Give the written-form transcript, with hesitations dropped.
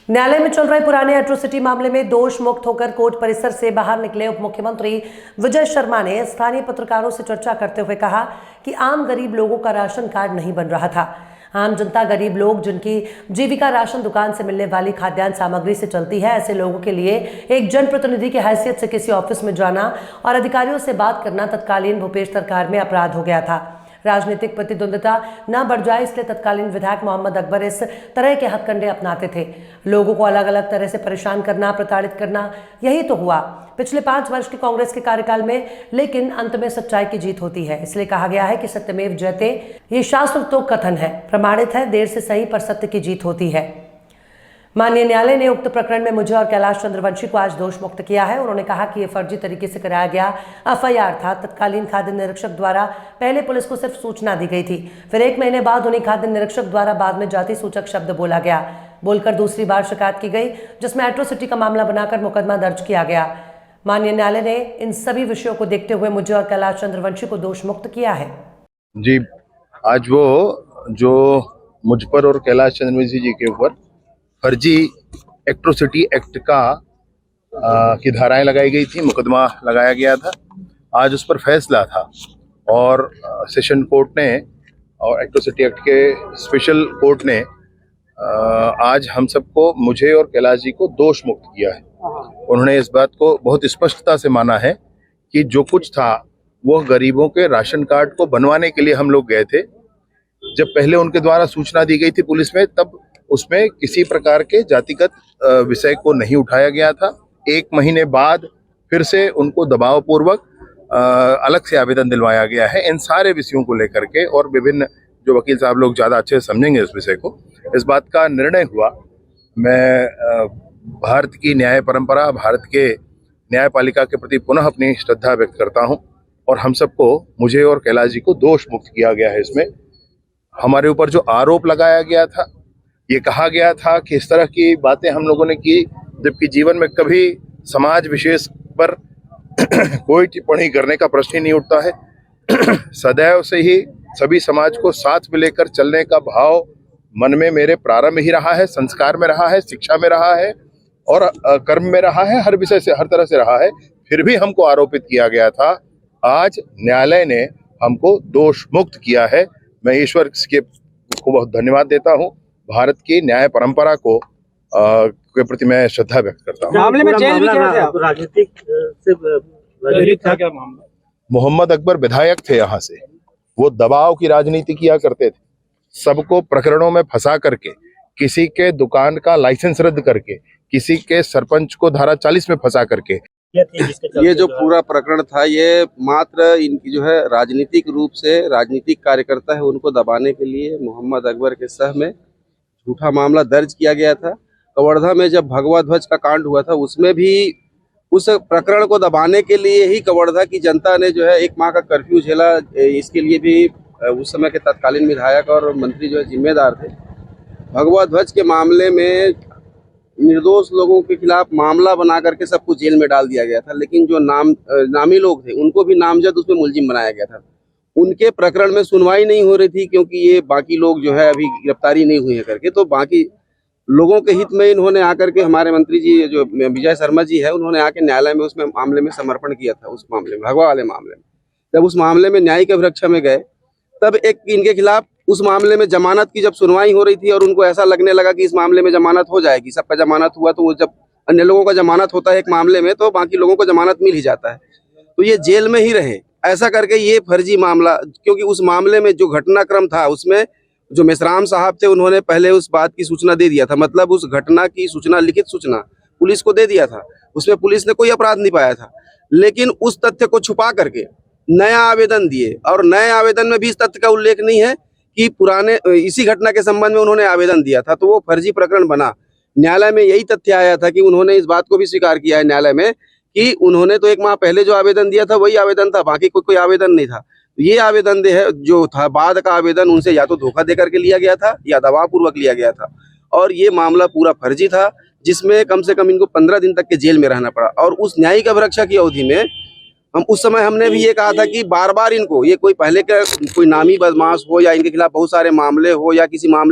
न्यायालय में चल रहे पुराने एट्रोसिटी मामले में दोष मुक्त होकर कोर्ट परिसर से बाहर निकले उप मुख्यमंत्री विजय शर्मा ने स्थानीय पत्रकारों से चर्चा करते हुए कहा कि आम गरीब लोगों का राशन कार्ड नहीं बन रहा था। आम जनता, गरीब लोग जिनकी जीविका राशन दुकान से मिलने वाली खाद्यान्न सामग्री से चलती है, ऐसे लोगों के लिए एक जनप्रतिनिधि की हैसियत से किसी ऑफिस में जाना और अधिकारियों से बात करना तत्कालीन भूपेश सरकार में अपराध हो गया था। राजनीतिक प्रतिद्वंदिता न बढ़ जाए, इसलिए तत्कालीन विधायक मोहम्मद अकबर इस तरह के हथकंडे अपनाते थे। लोगों को अलग अलग तरह से परेशान करना, प्रताड़ित करना, यही तो हुआ पिछले 5 वर्ष के कांग्रेस के कार्यकाल में। लेकिन अंत में सच्चाई की जीत होती है, इसलिए कहा गया है कि सत्यमेव जयते। ये शास्त्रोक्त कथन है, प्रमाणित है, देर से सही पर सत्य की जीत होती है। माननीय न्यायालय ने उक्त प्रकरण में मुझे और कैलाश चंद्रवंशी को आज दोष मुक्त किया है। उन्होंने कहा कि यह फर्जी तरीके से कराया गया एफआईआर था। तत्कालीन खाद्य निरीक्षक द्वारा पहले पुलिस को सिर्फ सूचना दी गई थी, फिर 1 महीने बाद उन्हीं खाद्य निरीक्षक द्वारा बाद में जाति सूचक शब्द बोला गया, बोलकर दूसरी बार शिकायत की गई, जिसमें एट्रोसिटी का मामला बनाकर मुकदमा दर्ज किया गया। माननीय न्यायालय ने इन सभी विषयों को देखते हुए मुझे और कैलाश चंद्रवंशी को दोष मुक्त किया है। जी, आज वो जो मुझ पर और कैलाश चंद्रवंशी जी के ऊपर फर्जी एट्रोसिटी एक्ट की धाराएं लगाई गई थी, मुकदमा लगाया गया था, आज उस पर फैसला था और सेशन कोर्ट ने और एट्रोसिटी एक्ट के स्पेशल कोर्ट ने आज हम सबको, मुझे और कैलाश जी को दोष मुक्त किया है। उन्होंने इस बात को बहुत स्पष्टता से माना है कि जो कुछ था वो गरीबों के राशन कार्ड को बनवाने के लिए हम लोग गए थे। जब पहले उनके द्वारा सूचना दी गई थी पुलिस में, तब उसमें किसी प्रकार के जातिगत विषय को नहीं उठाया गया था। 1 महीने बाद फिर से उनको दबावपूर्वक अलग से आवेदन दिलवाया गया है इन सारे विषयों को लेकर के, और विभिन्न जो वकील साहब लोग ज़्यादा अच्छे से समझेंगे इस विषय को। इस बात का निर्णय हुआ। मैं भारत की न्याय परंपरा, भारत के न्यायपालिका के प्रति पुनः अपनी श्रद्धा व्यक्त करता हूँ और हम सबको, मुझे और कैलाश जी को दोष मुक्त किया गया है। इसमें हमारे ऊपर जो आरोप लगाया गया था, ये कहा गया था कि इस तरह की बातें हम लोगों ने की, जबकि जीवन में कभी समाज विशेष पर कोई टिप्पणी करने का प्रश्न ही नहीं उठता है। सदैव से ही सभी समाज को साथ में लेकर चलने का भाव मन में मेरे प्रारंभ ही रहा है, संस्कार में रहा है, शिक्षा में रहा है और कर्म में रहा है, हर विषय से, हर तरह से रहा है। फिर भी हमको आरोपित किया गया था। आज न्यायालय ने हमको दोष मुक्त किया है। मैं ईश्वर को बहुत धन्यवाद देता हूँ। भारत की न्याय परंपरा को के प्रति मैं श्रद्धा व्यक्त करता हूँ। मामले में जेल भी गए थे आप? राजनीतिक था क्या मामला? मोहम्मद अकबर विधायक थे यहाँ से, वो दबाव की राजनीति किया करते थे, सबको प्रकरणों में फंसा करके, किसी के दुकान का लाइसेंस रद्द करके, किसी के सरपंच को धारा 40 में फंसा करके। ये जो पूरा प्रकरण था, ये मात्र इनकी जो है राजनीतिक रूप से राजनीतिक कार्यकर्ता है, उनको दबाने के लिए मोहम्मद अकबर के सह में झूठा मामला दर्ज किया गया था। कवर्धा में जब भगवा ध्वज का कांड हुआ था, उसमें भी उस प्रकरण को दबाने के लिए ही कवर्धा की जनता ने जो है 1 माह का कर्फ्यू झेला। इसके लिए भी उस समय के तत्कालीन विधायक और मंत्री जो है जिम्मेदार थे। भगवा ध्वज के मामले में निर्दोष लोगों के खिलाफ मामला बना करके सबको जेल में डाल दिया गया था, लेकिन जो नामी लोग थे उनको भी नामजद उसमें मुलजिम बनाया गया था। उनके प्रकरण में सुनवाई नहीं हो रही थी, क्योंकि ये बाकी लोग जो है अभी गिरफ्तारी नहीं हुई है करके, तो बाकी लोगों के हित में इन्होंने आकर के, हमारे मंत्री जी जो विजय शर्मा जी है, उन्होंने आके न्यायालय में उसमें मामले में समर्पण किया था। उस मामले में, भगवा वाले मामले में, जब उस मामले में न्यायिक अभिरक्षा में गए, तब एक इनके खिलाफ उस मामले में जमानत की जब सुनवाई हो रही थी और उनको ऐसा लगने लगा कि इस मामले में जमानत हो जाएगी, सबका जमानत हुआ, तो वो जब अन्य लोगों का जमानत होता है एक मामले में, तो बाकी लोगों को जमानत मिल ही जाता है, तो ये जेल में ही रहे। ऐसा करके ये फर्जी मामला, क्योंकि उस मामले में जो घटनाक्रम था, उसमें जो मेश्राम साहब थे, उन्होंने पहले उस बात की सूचना दे दिया था, मतलब उस घटना की सूचना, लिखित सूचना पुलिस को दे दिया था। उसमें पुलिस ने कोई अपराध नहीं पाया था, लेकिन उस तथ्य को छुपा करके नया आवेदन दिए, और नए आवेदन में भी इस तथ्य का उल्लेख नहीं है कि पुराने इसी घटना के संबंध में उन्होंने आवेदन दिया था, तो वो फर्जी प्रकरण बना। न्यायालय में यही तथ्य आया था कि उन्होंने इस बात को भी स्वीकार किया है न्यायालय में कि उन्होंने तो 1 माह पहले जो आवेदन दिया था वही आवेदन था, बाकी कोई आवेदन नहीं था। ये आवेदन जो था, बाद का आवेदन उनसे या तो धोखा दे करके लिया गया था या दबावपूर्वक लिया गया था, और ये मामला पूरा फर्जी था, जिसमें कम से कम इनको 15 दिन तक के जेल में रहना पड़ा। और उस न्यायिक अभिरक्षा की अवधि में उस समय हमने भी ये कहा था कि बार बार इनको, ये कोई पहले का कोई नामी बदमाश हो या इनके खिलाफ बहुत सारे मामले हो या किसी मामले